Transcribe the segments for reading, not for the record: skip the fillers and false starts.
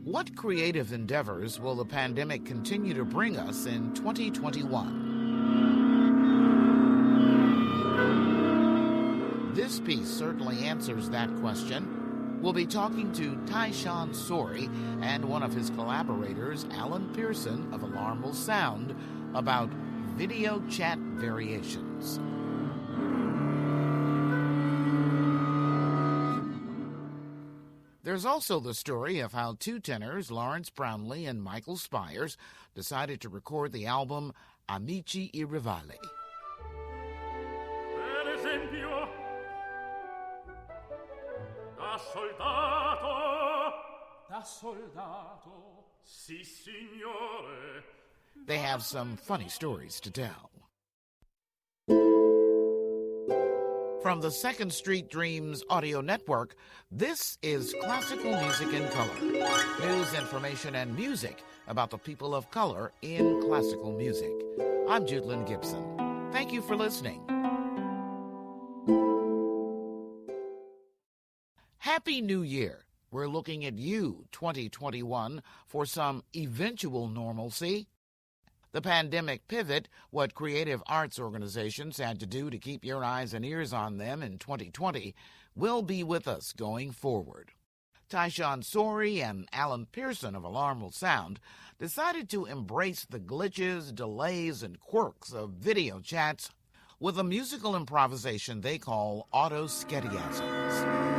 What creative endeavors will the pandemic continue to bring us in 2021? This piece certainly answers that question. We'll be talking to Tyshawn Sorey and one of his collaborators, Alan Pierson of Alarm Will Sound, about video chat variations. There's also the story of how two tenors, Lawrence, Brownlee and Michael Spyers, decided to record the album Amici e Rivali. Per esempio, da soldato, sì signore. They have some funny stories to tell. From the Second Street Dreams audio network, this is Classical Music in Color. News, information, and music about the people of color in classical music. I'm Judelyn Gibson. Thank you for listening. Happy New Year. We're looking at you, 2021, for some eventual normalcy. The pandemic pivot, what creative arts organizations had to do to keep your eyes and ears on them in 2020, will be with us going forward. Tyshawn Sorey and Alan Pierson of Alarm Will Sound decided to embrace the glitches, delays, and quirks of video chats with a musical improvisation they call auto-skediasms.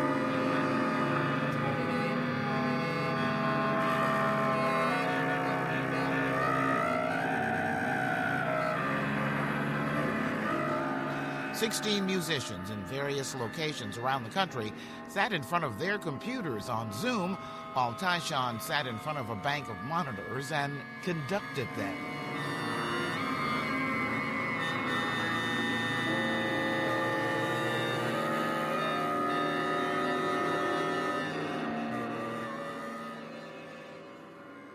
16 musicians in various locations around the country sat in front of their computers on Zoom while Tyshawn sat in front of a bank of monitors and conducted them.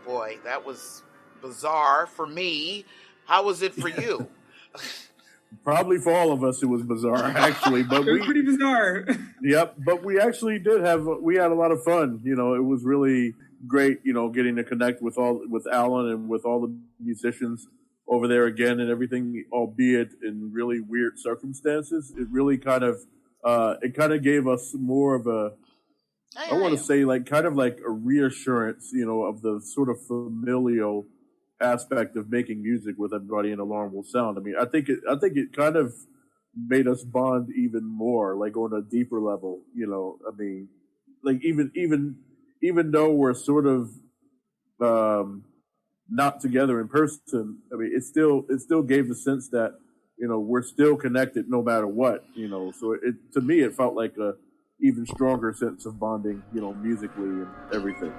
Boy, that was bizarre for me. How was it for you? Probably for all of us, it was bizarre, actually. But it was pretty bizarre. Yep, but we actually had a lot of fun. You know, it was really great, you know, getting to connect with Alan and with all the musicians over there again and everything, albeit in really weird circumstances. It really kind of gave us more of a, I want to say, like, kind of like a reassurance, you know, of the sort of familial aspect of making music with everybody in Alarm Will Sound. I mean, I think it kind of made us bond even more, like on a deeper level. You know, I mean, like even though we're sort of not together in person, I mean, it still gave the sense that, you know, we're still connected no matter what. You know, so to me it felt like a even stronger sense of bonding, you know, musically and everything.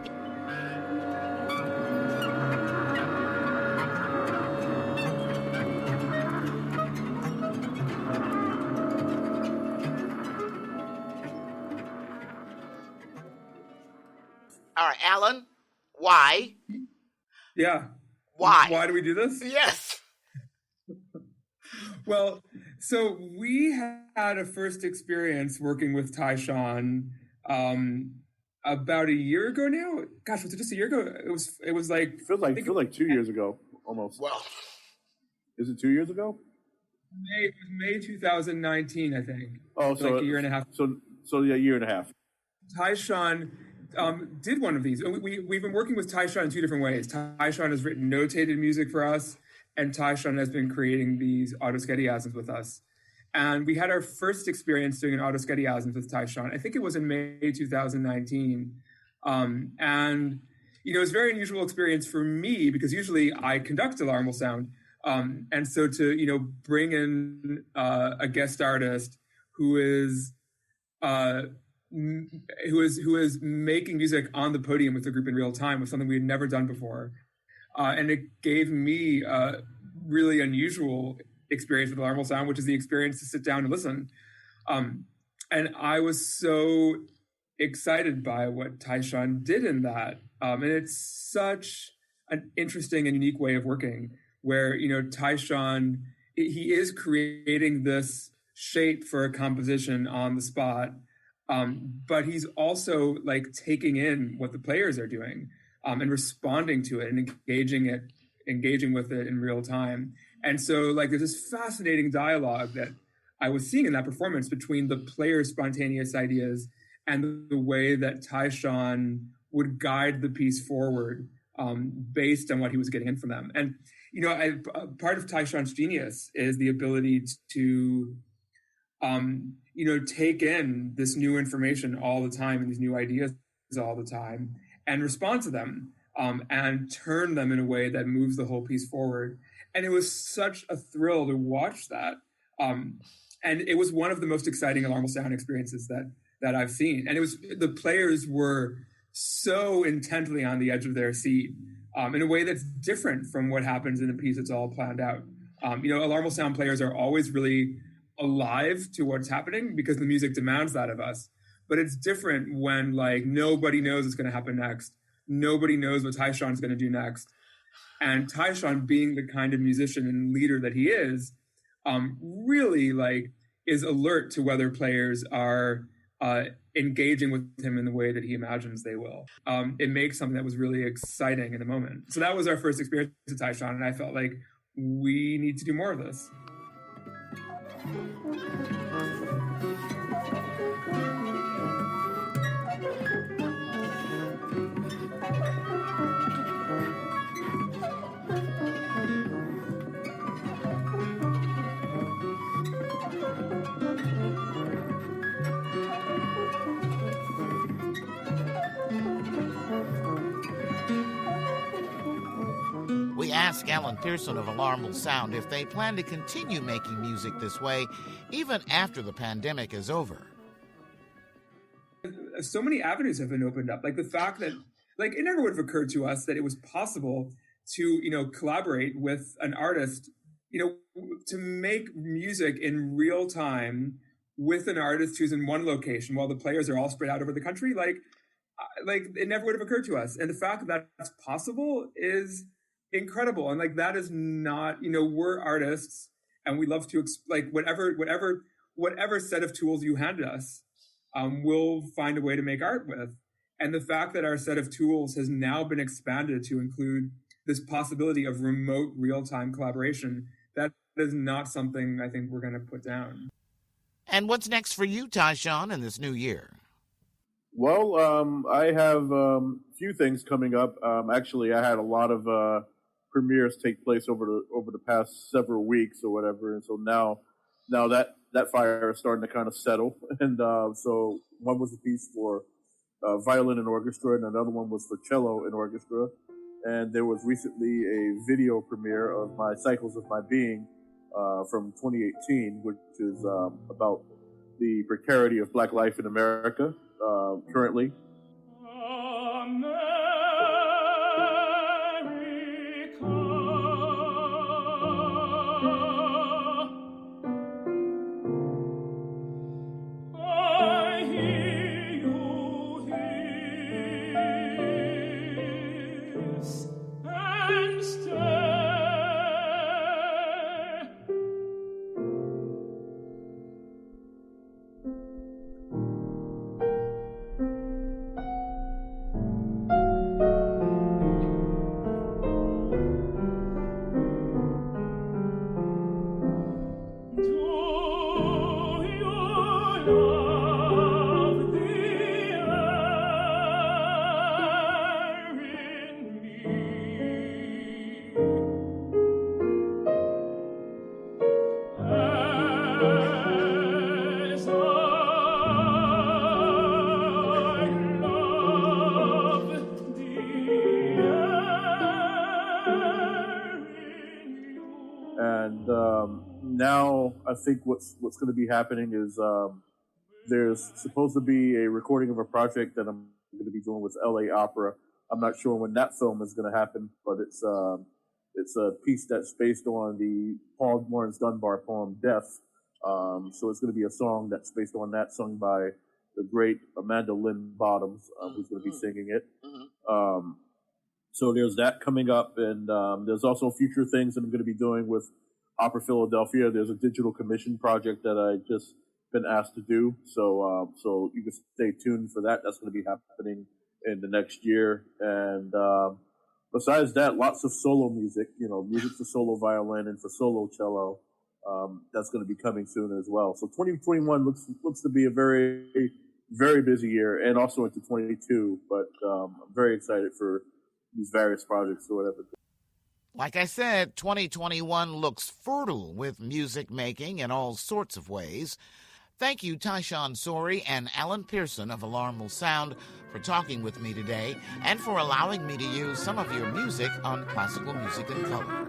All right, Alan, why? Yeah. Why? Why do we do this? Yes. Well, so we had a first experience working with Tyshawn about a year ago now. Gosh, was it just a year ago? It was like Feels like 2 years ago almost. Well, is it 2 years ago? It was May 2019, I think. Oh, so like a year and a half. So yeah, a year and a half. Tyshawn did one of these. We've been working with Tyshawn in two different ways. Tyshawn has written notated music for us, and Tyshawn has been creating these auto-skediasms with us. And we had our first experience doing an auto-skediasms with Tyshawn. I think it was in May 2019. And, you know, it was a very unusual experience for me because usually I conduct Alarm Will Sound. And so to, you know, bring in a guest artist who is making music on the podium with the group in real time was something we had never done before. And it gave me a really unusual experience with Alarm Will Sound, which is the experience to sit down and listen. And I was so excited by what Tyshawn did in that. And it's such an interesting and unique way of working where, you know, Tyshawn, he is creating this shape for a composition on the spot. But he's also like taking in what the players are doing. and responding to it and engaging with it in real time. And so like there's this fascinating dialogue that I was seeing in that performance between the player's spontaneous ideas and the way that Tyshawn would guide the piece forward based on what he was getting in from them. And, you know, part of Tyshawn's genius is the ability to, you know, take in this new information all the time and these new ideas all the time and respond to them and turn them in a way that moves the whole piece forward. And it was such a thrill to watch that. And it was one of the most exciting alarmal sound experiences that I've seen. And it was, the players were so intently on the edge of their seat in a way that's different from what happens in a piece that's all planned out. You know, alarmal sound players are always really alive to what's happening because the music demands that of us. But it's different when like nobody knows what's going to happen next. Nobody knows what Tyshawn's going to do next. And Tyshawn, being the kind of musician and leader that he is, really like is alert to whether players are engaging with him in the way that he imagines they will. It makes something that was really exciting in the moment. So that was our first experience with Tyshawn, and I felt like we need to do more of this. We asked Alan Pierson of Alarmal Sound if they plan to continue making music this way even after the pandemic is over. So many avenues have been opened up. Like the fact that, like, it never would have occurred to us that it was possible to, you know, collaborate with an artist, you know, to make music in real time with an artist who's in one location while the players are all spread out over the country. Like it never would have occurred to us. And the fact that that's possible is incredible. And like, that is not, you know, we're artists and we love to, like, whatever set of tools you hand us, we'll find a way to make art with. And the fact that our set of tools has now been expanded to include this possibility of remote real-time collaboration, that is not something I think we're going to put down. And what's next for you, Tyshawn, in this new year? Well, I have a few things coming up. Actually, I had a lot of premieres take place over the past several weeks or whatever, and so now that fire is starting to kind of settle. And so one was a piece for violin and orchestra, and another one was for cello and orchestra. And there was recently a video premiere of my Cycles of My Being from 2018, which is about the precarity of Black life in America currently. Now I think what's going to be happening is there's supposed to be a recording of a project that I'm going to be doing with LA Opera. I'm not sure when that film is going to happen, but it's a piece that's based on the Paul Laurence Dunbar poem Death. So it's going to be a song that's based on that, sung by the great Amanda Lynn Bottoms, who's going to be singing it. So there's that coming up, and there's also future things that I'm going to be doing with Opera Philadelphia. There's a digital commission project that I just been asked to do. So you can stay tuned for that. That's going to be happening in the next year. And besides that, lots of solo music, music for solo violin and for solo cello. That's going to be coming soon as well. So 2021 looks to be a very, very busy year, and also into 22. But I'm very excited for these various projects or whatever. Like I said, 2021 looks fertile with music making in all sorts of ways. Thank you, Tyshawn Sorey and Alan Pierson of Alarmal Sound, for talking with me today and for allowing me to use some of your music on Classical Music in Color.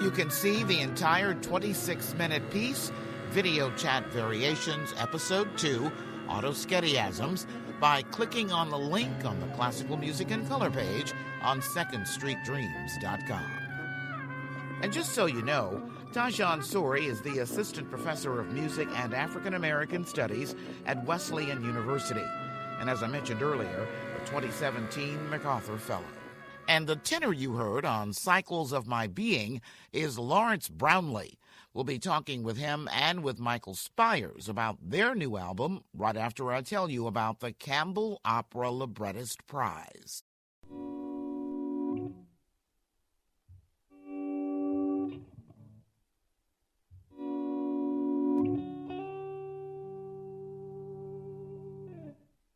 You can see the entire 26-minute piece, Video Chat Variations, Episode 2, Autoschediasms, by clicking on the link on the Classical Music in Color page on secondstreetdreams.com. And just so you know, Tyshawn Sorey is the Assistant Professor of Music and African American Studies at Wesleyan University, and as I mentioned earlier, a 2017 MacArthur Fellow. And the tenor you heard on Cycles of My Being is Lawrence Brownlee. We'll be talking with him and with Michael Spyers about their new album right after I tell you about the Campbell Opera Librettist Prize.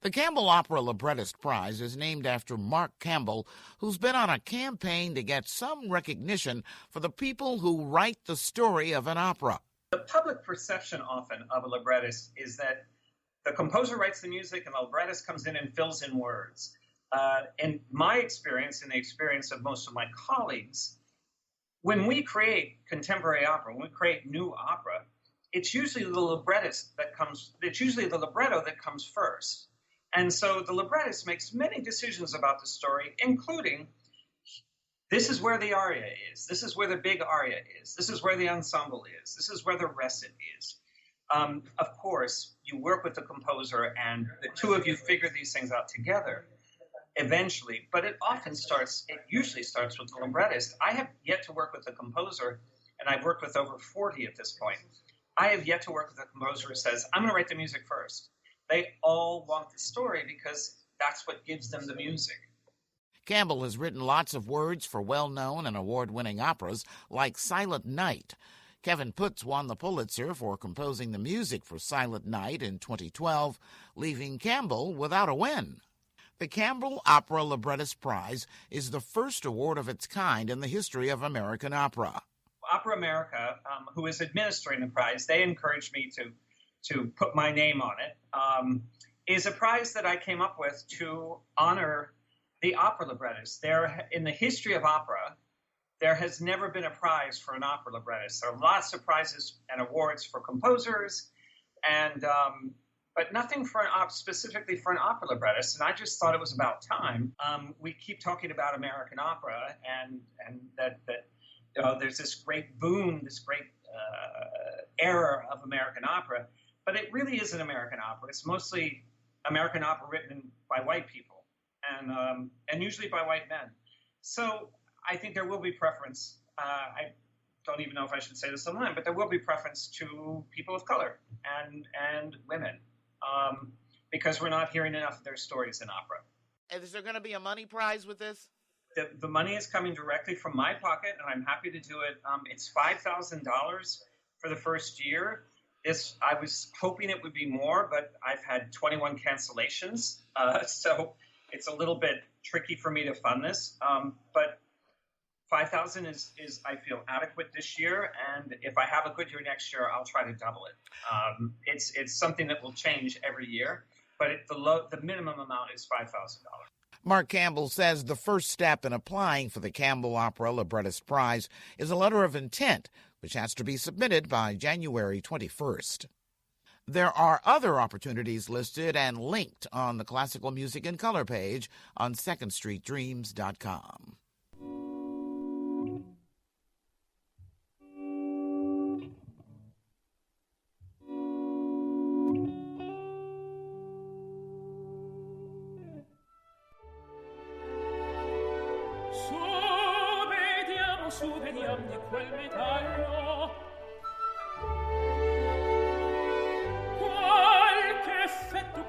The Campbell Opera Librettist Prize is named after Mark Campbell, who's been on a campaign to get some recognition for the people who write the story of an opera. The public perception often of a librettist is that the composer writes the music and the librettist comes in and fills in words. In my experience, and the experience of most of my colleagues, when we create contemporary opera, when we create new opera, it's usually the librettist that comes, it's usually the libretto that comes first. And so the librettist makes many decisions about the story, including this is where the aria is, this is where the big aria is, this is where the ensemble is, this is where the recit is. Of course, you work with the composer and the two of you figure these things out together eventually, but it usually starts with the librettist. I have yet to work with the composer, and I've worked with over 40 at this point. I have yet to work with a composer who says, I'm going to write the music first. They all want the story because that's what gives them the music. Campbell has written lots of words for well-known and award-winning operas like Silent Night. Kevin Putz won the Pulitzer for composing the music for Silent Night in 2012, leaving Campbell without a win. The Campbell Opera Librettist Prize is the first award of its kind in the history of American opera. Opera America, who is administering the prize, they encouraged me to put my name on it, is a prize that I came up with to honor the opera librettist. In the history of opera, there has never been a prize for an opera librettist. There are lots of prizes and awards for composers, but nothing specifically for an opera librettist. And I just thought it was about time. We keep talking about American opera, and that there's this great boom, this great era of American opera. But it really isn't American opera. It's mostly American opera written by white people, and usually by white men. So I think there will be preference. I don't even know if I should say this online, but there will be preference to people of color and women, because we're not hearing enough of their stories in opera. Is there going to be a money prize with this? The money is coming directly from my pocket, and I'm happy to do it. It's $5,000 for the first year. I was hoping it would be more, but I've had 21 cancellations, so it's a little bit tricky for me to fund this. But $5,000 is I feel adequate this year, and if I have a good year next year, I'll try to double it. It's something that will change every year, but the minimum amount is $5,000. Mark Campbell says the first step in applying for the Campbell Opera Librettist Prize is a letter of intent, which has to be submitted by January 21st. There are other opportunities listed and linked on the Classical Music in Color page on secondstreetdreams.com. Su vediam di quel metallo qualche effetto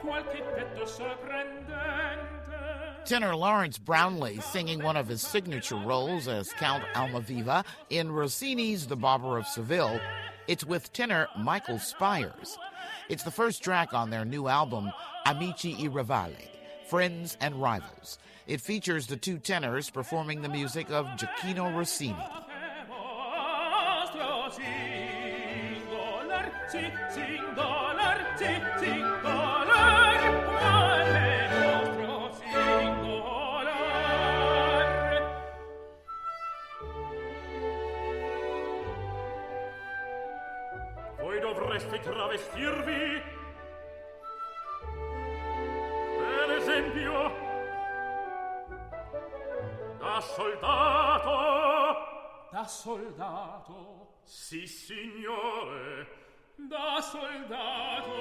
Tenor Lawrence Brownlee singing one of his signature roles as Count Almaviva in Rossini's The Barber of Seville. It's with tenor Michael Spyers. It's the first track on their new album, Amici e Rivali, Friends and Rivals. It features the two tenors performing the music of Gioacchino Rossini. Voi dovreste travestirvi, per esempio, da soldato. Da soldato? Sì, signore. Da soldato.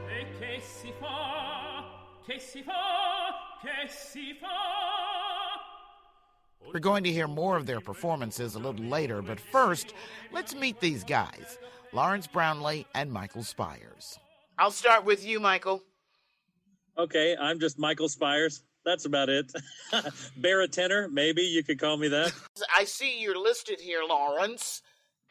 E che si fa? Che si fa? Che si fa? We're going to hear more of their performances a little later, but first, let's meet these guys, Lawrence Brownlee and Michael Spyers. I'll start with you, Michael. Okay, I'm just Michael Spyers. That's about it. Tenor, maybe you could call me that. I see you're listed here, Lawrence,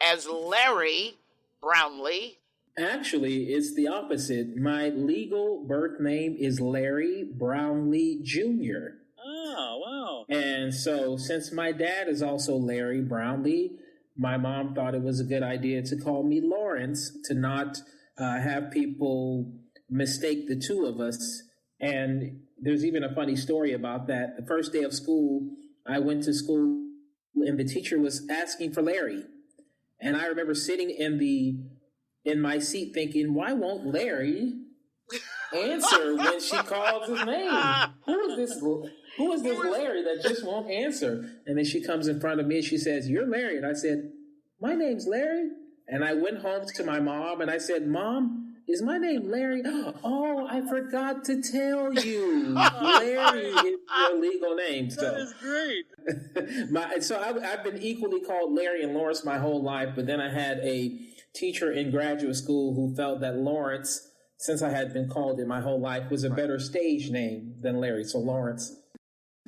as Larry Brownlee. Actually, it's the opposite. My legal birth name is Larry Brownlee Jr. Oh, wow. And so since my dad is also Larry Brownlee, my mom thought it was a good idea to call me Lawrence to not have people mistake the two of us. And there's even a funny story about that. The first day of school, I went to school and the teacher was asking for Larry. And I remember sitting in my seat thinking, why won't Larry answer when she calls his name? Who is this Larry that just won't answer? And then she comes in front of me and she says, you're Larry. And I said, my name's Larry. And I went home to my mom and I said, Mom, is my name Larry? Oh, I forgot to tell you. Larry is your legal name. So. That is great. So I've been equally called Larry and Lawrence my whole life, but then I had a teacher in graduate school who felt that Lawrence, since I had been called it my whole life, was a better stage name than Larry, so Lawrence.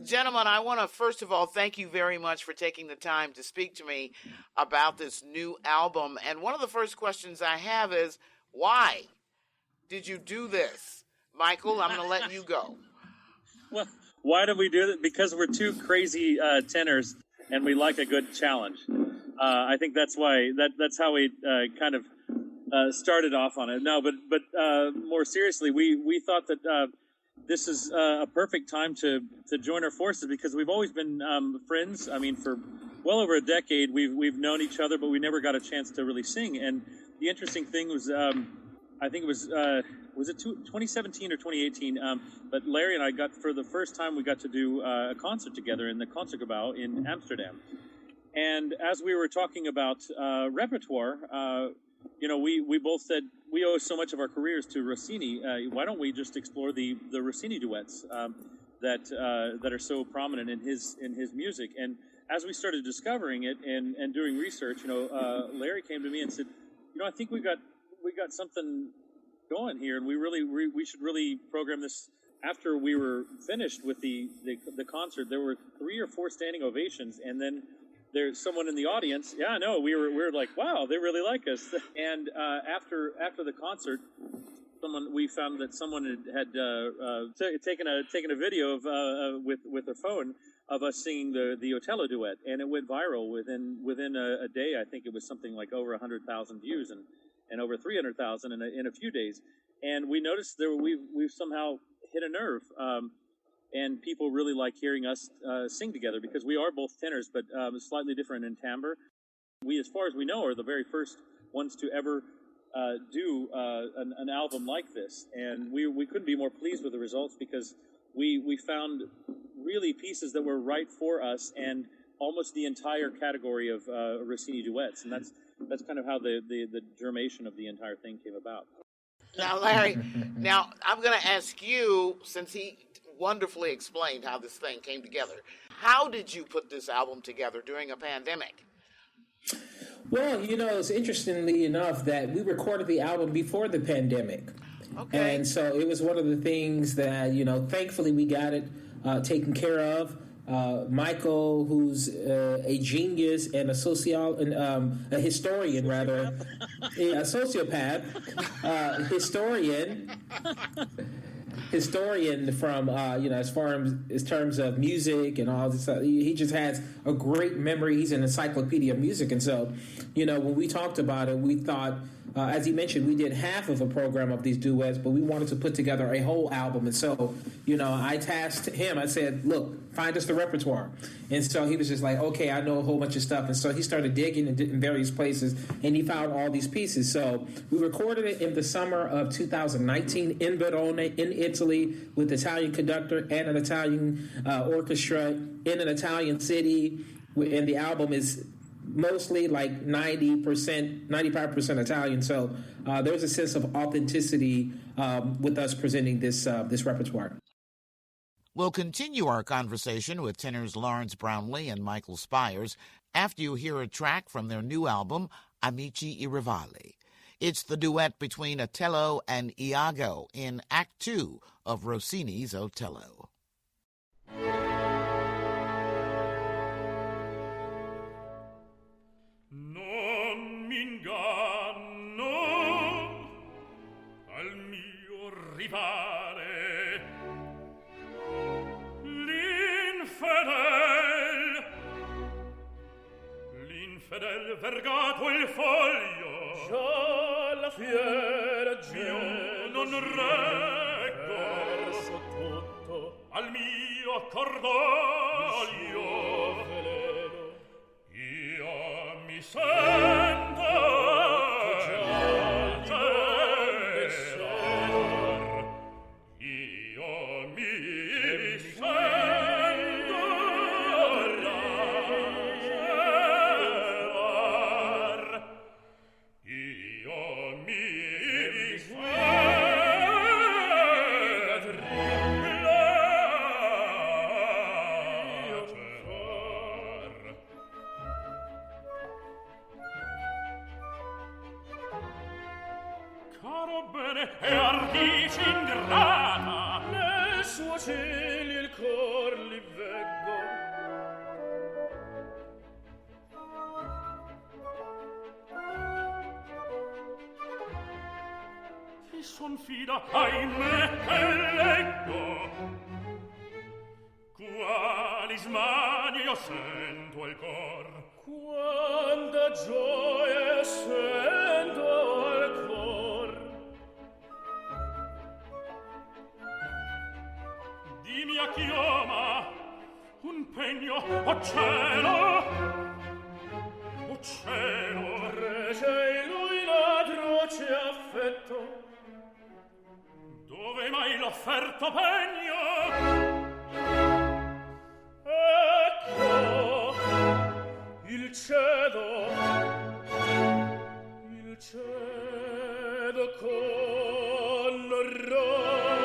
Gentlemen, I want to first of all thank you very much for taking the time to speak to me about this new album. And one of the first questions I have is, why did you do this? Michael, I'm going to let you go. Well, why did we do that? Because we're two crazy tenors and we like a good challenge. I think that's why, that's how we kind of started off on it. No, but more seriously, we thought that this is a perfect time to join our forces because we've always been friends. I mean, for well over a decade, we've known each other, but we never got a chance to really sing. And the interesting thing was, I think it was it 2017 or 2018? But Larry and I for the first time, we got to do a concert together in the Concertgebouw in Amsterdam. And as we were talking about repertoire, we both said we owe so much of our careers to Rossini. Why don't we just explore the Rossini duets that are so prominent in his music? And as we started discovering it and doing research, Larry came to me and said, I think we got something going here, and we should really program this. After we were finished with the concert, there were 3 or 4 standing ovations, and then there's someone in the audience. Yeah, no, we were like, wow, they really like us. And after the concert, we found that someone had taken a video of with their phone of us singing the Otello duet, and it went viral within a day. I think it was something like over 100,000 views and over 300,000 in a few days. And we noticed we've somehow hit a nerve. And people really like hearing us sing together because we are both tenors, but slightly different in timbre. We, as far as we know, are the very first ones to ever do an album like this. And we couldn't be more pleased with the results because we found really pieces that were right for us and almost the entire category of Rossini duets. And that's kind of how the germination of the entire thing came about. Now, Larry, I'm going to ask you, since he wonderfully explained how this thing came together, how did you put this album together during a pandemic? Well, it's interestingly enough that we recorded the album before the pandemic. Okay. And so it was one of the things that, thankfully we got it taken care of. Michael, who's a genius and a historian, rather, a sociopath, historian from as far as in terms of music and all this stuff. He just has a great memory. He's an encyclopedia of music, and so when we talked about it, we thought, as he mentioned, we did half of a program of these duets, but we wanted to put together a whole album. And so I tasked him. I said, look, find us the repertoire. And so he was just like, okay, I know a whole bunch of stuff. And so he started digging in various places, and he found all these pieces. So we recorded it in the summer of 2019 in Verona, in Italy, with Italian conductor and an Italian orchestra in an Italian city. And the album is mostly like 95% Italian. So there's a sense of authenticity with us presenting this repertoire. We'll continue our conversation with tenors Lawrence, Brownlee and Michael Spyers after you hear a track from their new album, Amici e Rivali. It's the duet between Otello and Iago in Act 2 of Rossini's Otello. Non m'inganno al mio rivale, l'infedel vergato il foglio, già la fiera io non reggo, perso tutto al mio cordoglio, veleno, io mi sento già terror, io mi sento e ardici ingrata, nel suo cielo il cor li veggo. Ti son fida, ahimè, che leggo, quali smanie io sento al cor, quanta gioia sento al cor. Di mia chioma un pegno, o cielo, rege lui l'atroce affetto, dove mai l'offerto pegno? Ecco il cedo con orrore.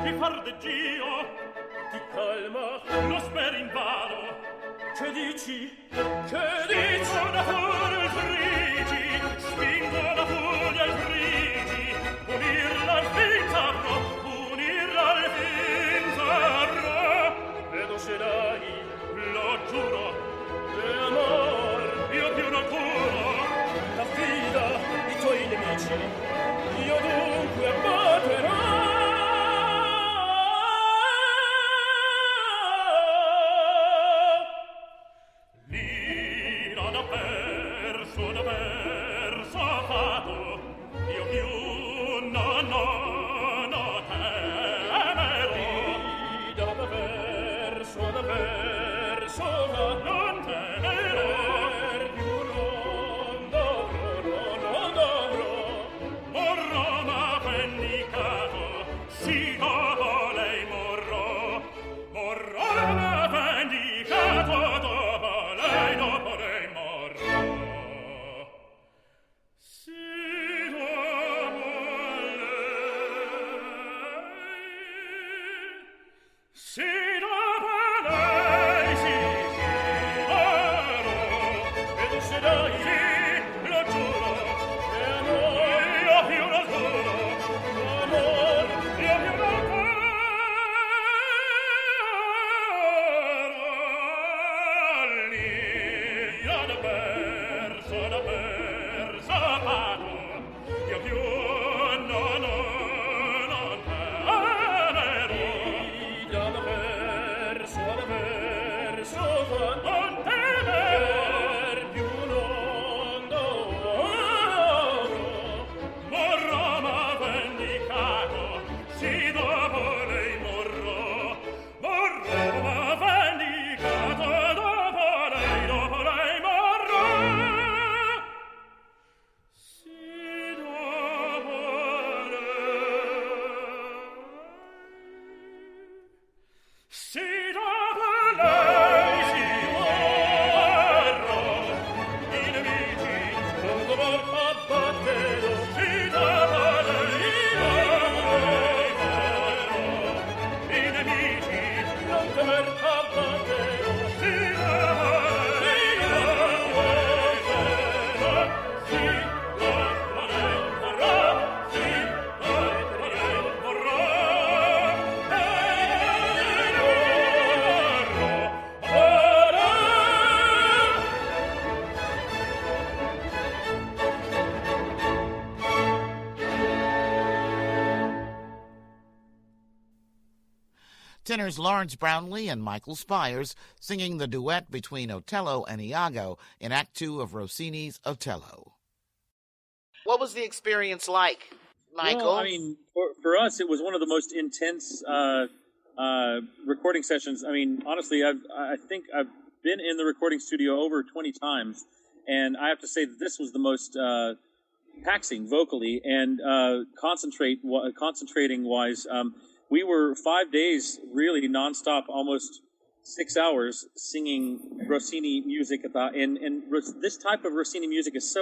di fardeggio ti calma lo spero invano. Che dici? Una furia al frigi, spingo la furia al frigi, unirla al fintarro, vedo se dai, lo giuro, e amor, io più non curo, t'affida i tuoi nemici, io dunque abbatterò. L'ira da verso fato, io più non temerò. Da verso non temerò, più non dovrò, morrò ma vendicato, sì dopo lei morrò ma vendicato, dopo lei morrò. Sì, dopo lei, sì, dopo lei, sì, ed se dai, sì, lo giuro, e amor, io più non giuro, amor, io più non l'ira da verso fato, io più non temerò. Da verso non temer, più non dovrò, morrò ma vendicato, sì dopo lei morrò ma vendicato, dopo lei morrò. Sì, dopo lei, sì, dopo lei, sì, morrò, i nemici non dover abbattere, sì, dopo lei, morrò, i nemici non dover abbattere, sì, dopo lei, morrò, sì, dopo lei, morrò, sì, dopo lei, morrò. Tenors Lawrence, Brownlee and Michael Spyers singing the duet between Otello and Iago in Act 2 of Rossini's Otello. What was the experience like, Michael? Well, I mean, for us, it was one of the most intense recording sessions. I mean, honestly, I think I've been in the recording studio over 20 times, and I have to say that this was the most taxing vocally and concentrating-wise. We were 5 days, really nonstop, almost 6 hours singing Rossini music. And this type of Rossini music is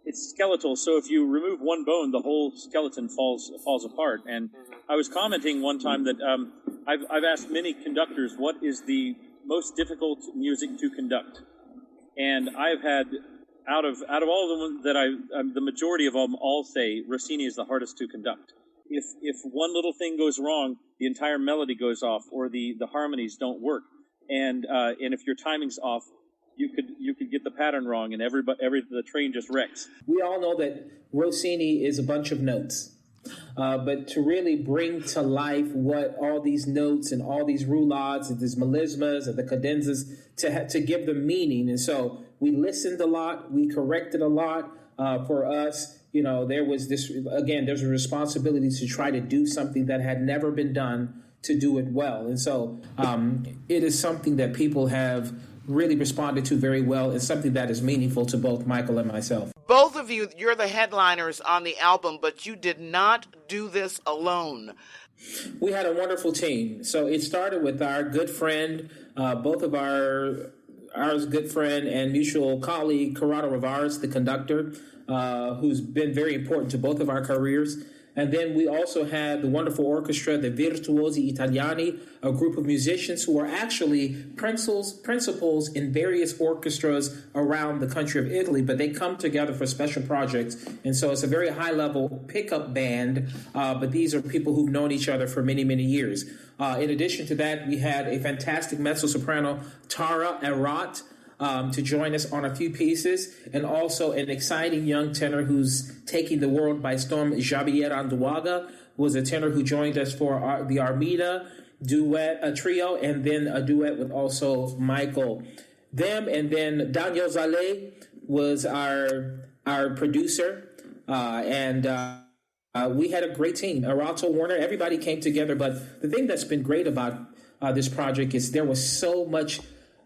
it's skeletal. So if you remove one bone, the whole skeleton falls apart. And I was commenting one time that I've asked many conductors what is the most difficult music to conduct, and I've had out of all of them that the majority of them all say Rossini is the hardest to conduct. If one little thing goes wrong, the entire melody goes off, or the harmonies don't work, and if your timing's off, you could get the pattern wrong, and the train just wrecks. We all know that Rossini is a bunch of notes, but to really bring to life what all these notes and all these roulades and these melismas and the cadenzas to give them meaning, and so we listened a lot, we corrected a lot. For us, there was there's a responsibility to try to do something that had never been done, to do it well. And so it is something that people have really responded to very well. It's something that is meaningful to both Michael and myself. Both of you're the headliners on the album, but you did not do this alone. We had a wonderful team. So it started with our good friend, both of ours good friend and mutual colleague, Corrado Rivas, the conductor, who's been very important to both of our careers. And then we also had the wonderful orchestra, the Virtuosi Italiani, a group of musicians who are actually principals in various orchestras around the country of Italy, but they come together for special projects. And so it's a very high-level pickup band, but these are people who've known each other for many, many years. In addition to that, we had a fantastic mezzo-soprano, Tara Arat, to join us on a few pieces, and also an exciting young tenor who's taking the world by storm, Javier Anduaga, who was a tenor who joined us for the Armida duet, a trio, and then a duet with also Michael. And then Daniel Zale was our producer, and we had a great team. Arato Warner, everybody came together, but the thing that's been great about this project is there was so much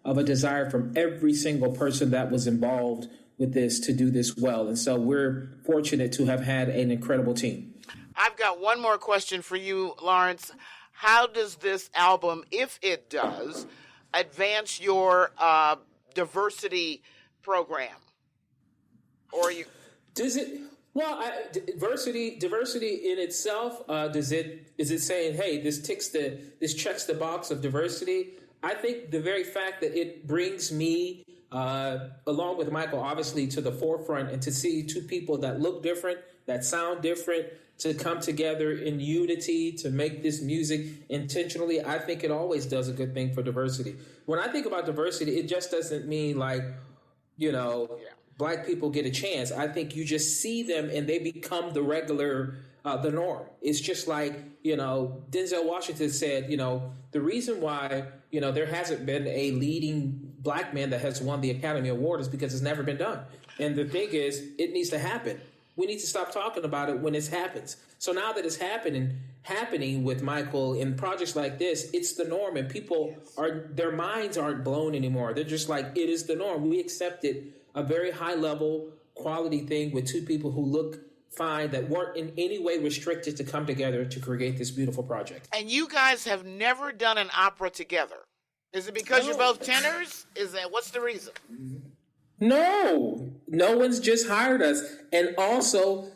of a desire from every single person that was involved with this to do this well. And so we're fortunate to have had an incredible team. I've got one more question for you, Lawrence. How does this album, if it does, advance your diversity program? Or you... Does it... Well, diversity in itself, is it saying, hey, this checks the box of diversity? I think the very fact that it brings me, along with Michael, obviously, to the forefront, and to see two people that look different, that sound different, to come together in unity, to make this music intentionally, I think it always does a good thing for diversity. When I think about diversity, it just doesn't mean Black people get a chance. I think you just see them and they become the regular, the norm. It's just like, Denzel Washington said, the reason why, there hasn't been a leading Black man that has won the Academy Award is because it's never been done. And the thing is, it needs to happen. We need to stop talking about it when it happens. So now that it's happening with Michael in projects like this, it's the norm, and people their minds aren't blown anymore. They're just like, it is the norm. We accept it. A very high level quality thing with two people who look fine, that weren't in any way restricted to come together to create this beautiful project. And you guys have never done an opera together. Is it because you're both tenors? What's the reason? No one's just hired us. And also,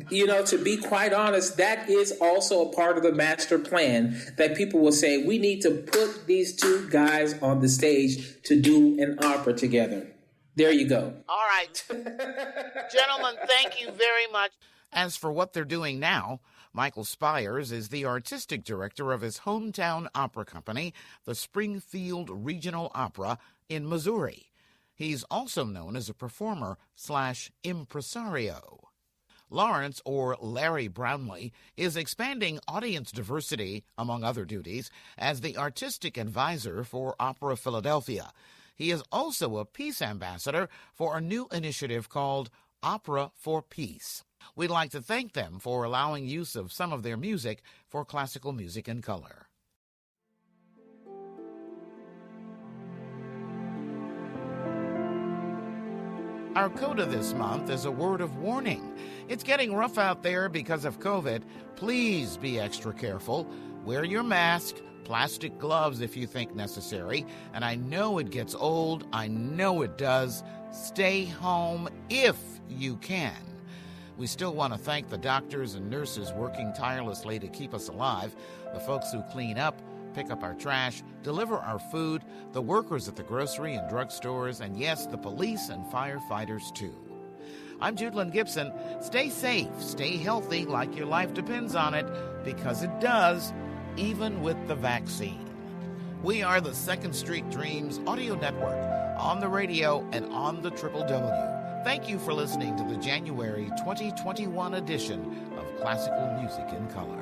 to be quite honest, that is also a part of the master plan, that people will say, we need to put these two guys on the stage to do an opera together. There you go. All right. Gentlemen, thank you very much. As for what they're doing now, Michael Spyers is the artistic director of his hometown opera company, the Springfield Regional Opera in Missouri. He's also known as a performer/impresario. Lawrence, or Larry Brownlee, is expanding audience diversity, among other duties, as the artistic advisor for Opera Philadelphia. He is also a peace ambassador for a new initiative called Opera for Peace. We'd like to thank them for allowing use of some of their music for classical music in color. Our coda this month is a word of warning. It's getting rough out there because of COVID. Please be extra careful. Wear your mask, plastic gloves if you think necessary. And I know it gets old. I know it does. Stay home if you can. We still want to thank the doctors and nurses working tirelessly to keep us alive, the folks who clean up, pick up our trash, deliver our food, the workers at the grocery and drugstores, and yes, the police and firefighters too. I'm Judelyn Gibson. Stay safe, stay healthy like your life depends on it, because it does, even with the vaccine. We are the Second Street Dreams audio network, on the radio and on the WWW. Thank you for listening to the January 2021 edition of Classical Music in Color.